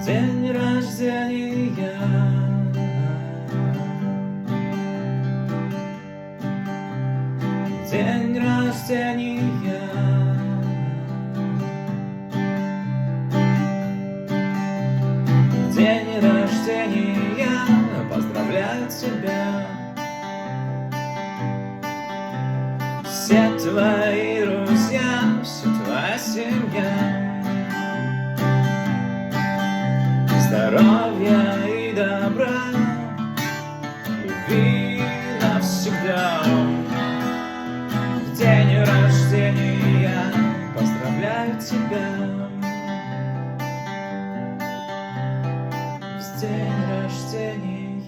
День рождения, день рождения, день рождения, поздравляю тебя. Все твои друзья, вся твоя семья, здоровья и добра, любви навсегда. В день рождения поздравляю тебя. В день рождения.